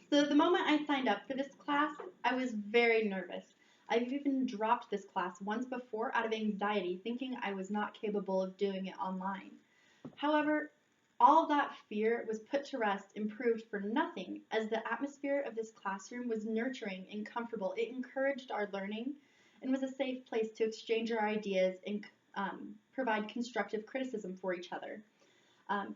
So the moment I signed up for this class, I was very nervous. I've even dropped this class once before out of anxiety, thinking I was not capable of doing it online. However, all of that fear was put to rest and proved for nothing, as the atmosphere of this classroom was nurturing and comfortable. It encouraged our learning and was a safe place to exchange our ideas and provide constructive criticism for each other.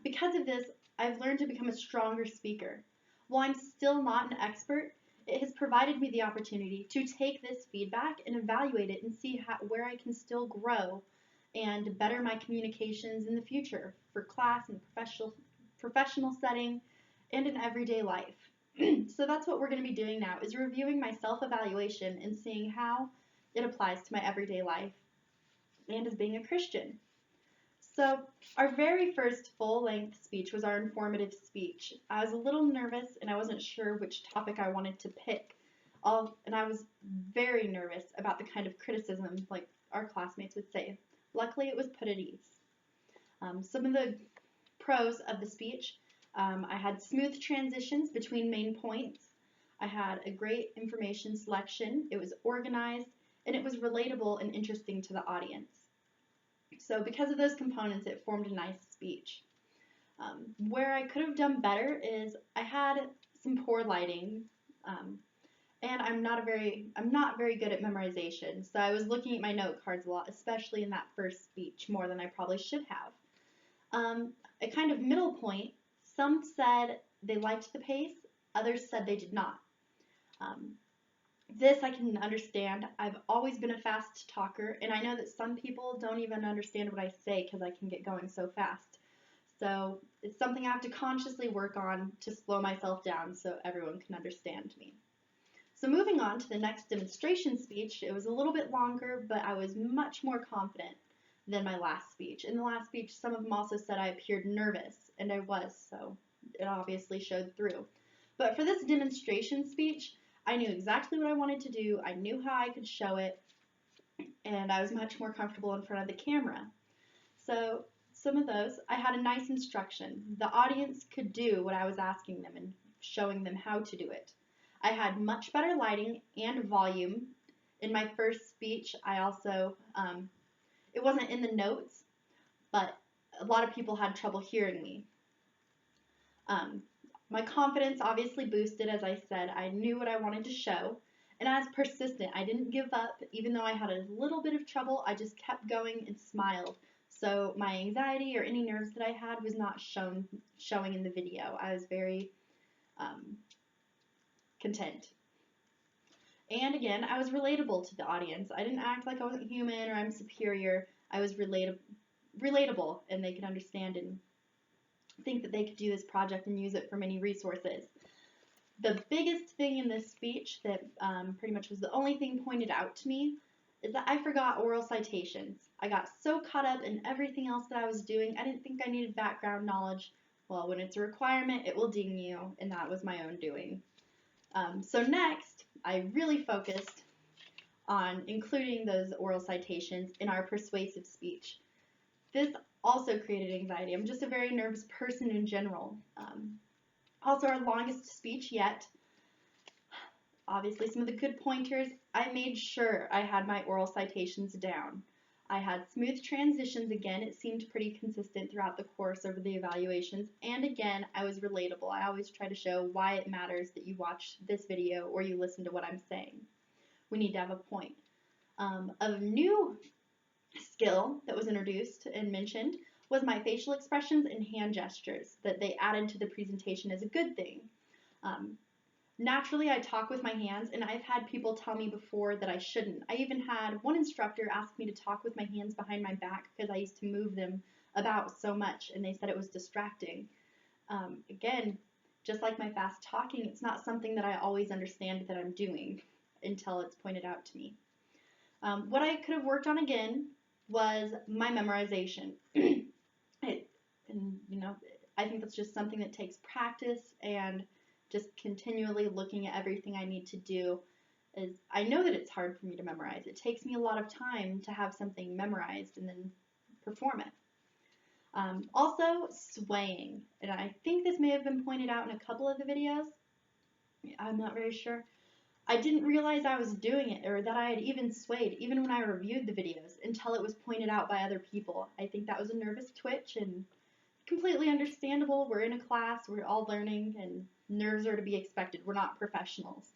Because of this, I've learned to become a stronger speaker. While I'm still not an expert, it has provided me the opportunity to take this feedback and evaluate it and see where I can still grow and better my communications in the future for class and professional setting and in everyday life. So that's what we're going to be doing now, is reviewing my self-evaluation and seeing how it applies to my everyday life and as being a Christian. So our very first full-length speech was our informative speech. I was a little nervous and I wasn't sure which topic I wanted to pick. And I was very nervous about the kind of criticism like our classmates would say. Luckily, it was put at ease. Some of the pros of the speech, I had smooth transitions between main points. I had a great information selection. It was organized and it was relatable and interesting to the audience. So because of those components, it formed a nice speech. Where I could have done better is I had some poor lighting, and I'm not very good at memorization. So I was looking at my note cards a lot, especially in that first speech, more than I probably should have. A kind of middle point. Some said they liked the pace, others said they did not. This I can understand. I've always been a fast talker, and I know that some people don't even understand what I say because I can get going so fast. So it's something I have to consciously work on to slow myself down so everyone can understand me. So moving on to the next demonstration speech, it was a little bit longer, but I was much more confident than my last speech. In the last speech, some of them also said I appeared nervous, and I was, so it obviously showed through. But for this demonstration speech, I knew exactly what I wanted to do, I knew how I could show it, and I was much more comfortable in front of the camera. So some of those, I had a nice instruction. The audience could do what I was asking them and showing them how to do it. I had much better lighting and volume. In my first speech, I also, it wasn't in the notes, but a lot of people had trouble hearing me. My confidence obviously boosted, as I said. I knew what I wanted to show, and I was persistent. I didn't give up. Even though I had a little bit of trouble, I just kept going and smiled. So my anxiety or any nerves that I had was not showing in the video. I was very content. And again, I was relatable to the audience. I didn't act like I wasn't human or I'm superior. I was relatable, and they could understand and think that they could do this project and use it for many resources. The biggest thing in this speech that pretty much was the only thing pointed out to me is that I forgot oral citations. I got so caught up in everything else that I was doing, I didn't think I needed background knowledge. Well, when it's a requirement, it will ding you, and that was my own doing. So next, I really focused on including those oral citations in our persuasive speech. This also created anxiety. I'm just a very nervous person in general. Also, our longest speech yet. Obviously, some of the good pointers. I made sure I had my oral citations down. I had smooth transitions again. It seemed pretty consistent throughout the course over the evaluations. And again, I was relatable. I always try to show why it matters that you watch this video or you listen to what I'm saying. We need to have a point. A new skill that was introduced and mentioned was my facial expressions and hand gestures, that they added to the presentation as a good thing. Naturally, I talk with my hands, and I've had people tell me before that I shouldn't. I even had one instructor ask me to talk with my hands behind my back because I used to move them about so much, and they said it was distracting. Again, just like my fast talking, it's not something that I always understand that I'm doing until it's pointed out to me. What I could have worked on again was my memorization. I think that's just something that takes practice and just continually looking at everything I need to do. I know that it's hard for me to memorize. It takes me a lot of time to have something memorized and then perform it. Also, swaying. And I think this may have been pointed out in a couple of the videos. I'm not very sure. I didn't realize I was doing it or that I had even swayed, even when I reviewed the videos, until it was pointed out by other people. I think that was a nervous twitch and completely understandable. We're in a class, we're all learning, and nerves are to be expected. We're not professionals.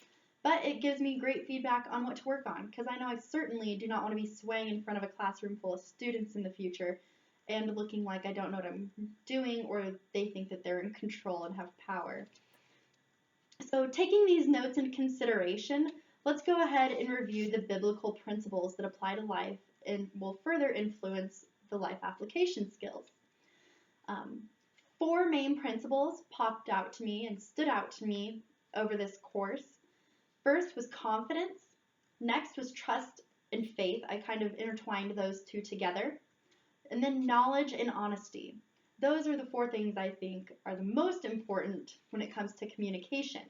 But it gives me great feedback on what to work on, because I know I certainly do not want to be swaying in front of a classroom full of students in the future and looking like I don't know what I'm doing or they think that they're in control and have power. So taking these notes into consideration, let's go ahead and review the biblical principles that apply to life and will further influence the life application skills. Um, Four main principles popped out to me and stood out to me over this course. First was confidence. Next was trust and faith. I kind of intertwined those two together. And then knowledge and honesty. Those are the four things I think are the most important when it comes to communication.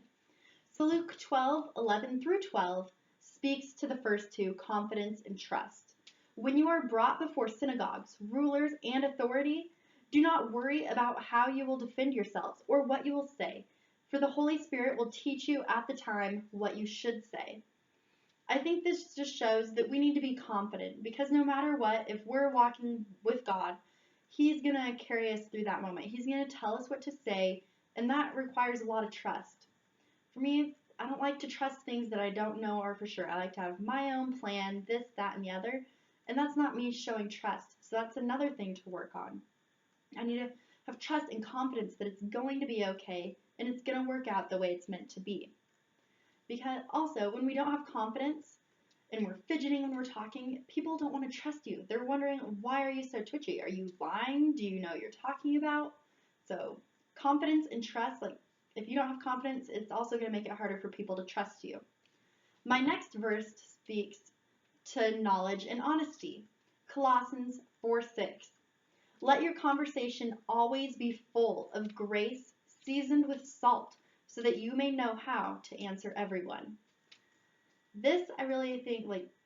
So Luke 12:11 through 12 speaks to the first two, confidence and trust. When you are brought before synagogues, rulers, and authority, do not worry about how you will defend yourselves or what you will say, for the Holy Spirit will teach you at the time what you should say. I think this just shows that we need to be confident, because no matter what, if we're walking with God, He's going to carry us through that moment. He's going to tell us what to say, and that requires a lot of trust. For me, I don't like to trust things that I don't know are for sure. I like to have my own plan, this, that, and the other, and that's not me showing trust. So that's another thing to work on. I need to have trust and confidence that it's going to be okay and it's going to work out the way it's meant to be. Because also, when we don't have confidence and we're fidgeting when we're talking, people don't want to trust you. They're wondering, why are you so twitchy? Are you lying? Do you know what you're talking about? So confidence and trust, like if you don't have confidence, it's also going to make it harder for people to trust you. My next verse speaks to knowledge and honesty. Colossians 4:6. Let your conversation always be full of grace, seasoned with salt, so that you may know how to answer everyone. This, I really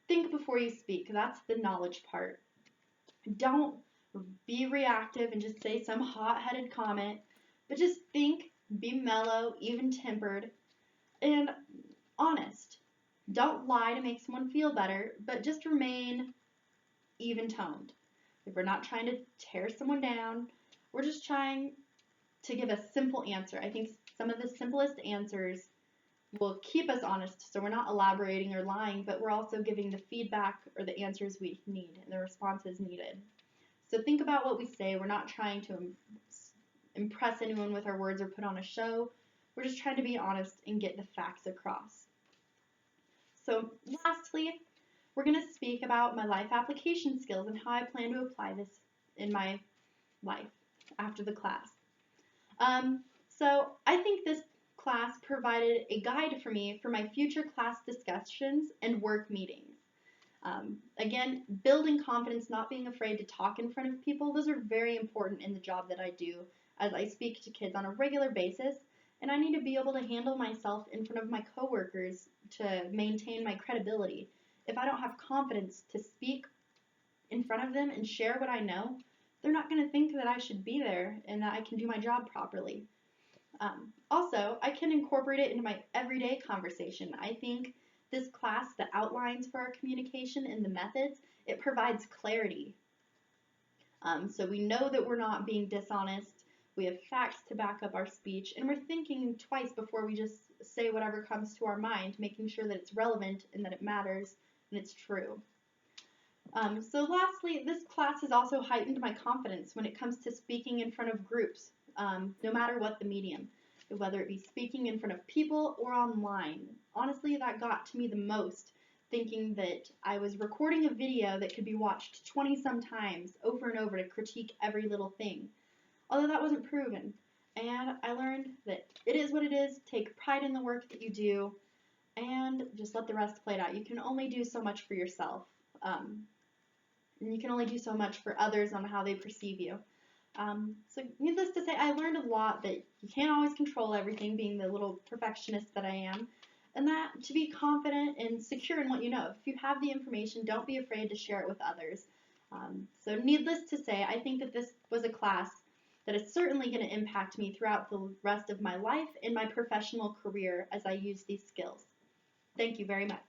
think before you speak. That's the knowledge part. Don't be reactive and just say some hot-headed comment, but just think, be mellow, even-tempered, and honest. Don't lie to make someone feel better, but just remain even-toned. If we're not trying to tear someone down, we're just trying to give a simple answer. I think some of the simplest answers will keep us honest, so we're not elaborating or lying, but we're also giving the feedback or the answers we need and the responses needed. So think about what we say. We're not trying to impress anyone with our words or put on a show. We're just trying to be honest and get the facts across. So lastly, we're going to speak about my life application skills and how I plan to apply this in my life after the class. So I think this class provided a guide for me for my future class discussions and work meetings. Again, building confidence, not being afraid to talk in front of people, those are very important in the job that I do, as I speak to kids on a regular basis, and I need to be able to handle myself in front of my coworkers to maintain my credibility. If I don't have confidence to speak in front of them and share what I know, they're not going to think that I should be there and that I can do my job properly. Also, I can incorporate it into my everyday conversation. I think this class, the outlines for our communication and the methods, it provides clarity. So we know that we're not being dishonest, we have facts to back up our speech, and we're thinking twice before we just say whatever comes to our mind, making sure that it's relevant and that it matters and it's true. So lastly, this class has also heightened my confidence when it comes to speaking in front of groups, no matter what the medium, whether it be speaking in front of people or online. Honestly, that got to me the most, thinking that I was recording a video that could be watched 20-some times over and over to critique every little thing, although that wasn't proven. And I learned that it is what it is, take pride in the work that you do, and just let the rest play it out. You can only do so much for yourself. And you can only do so much for others on how they perceive you. So needless to say, I learned a lot that you can't always control everything, being the little perfectionist that I am, and that to be confident and secure in what you know. If you have the information, don't be afraid to share it with others. So needless to say, I think that this was a class that is certainly going to impact me throughout the rest of my life and my professional career as I use these skills. Thank you very much.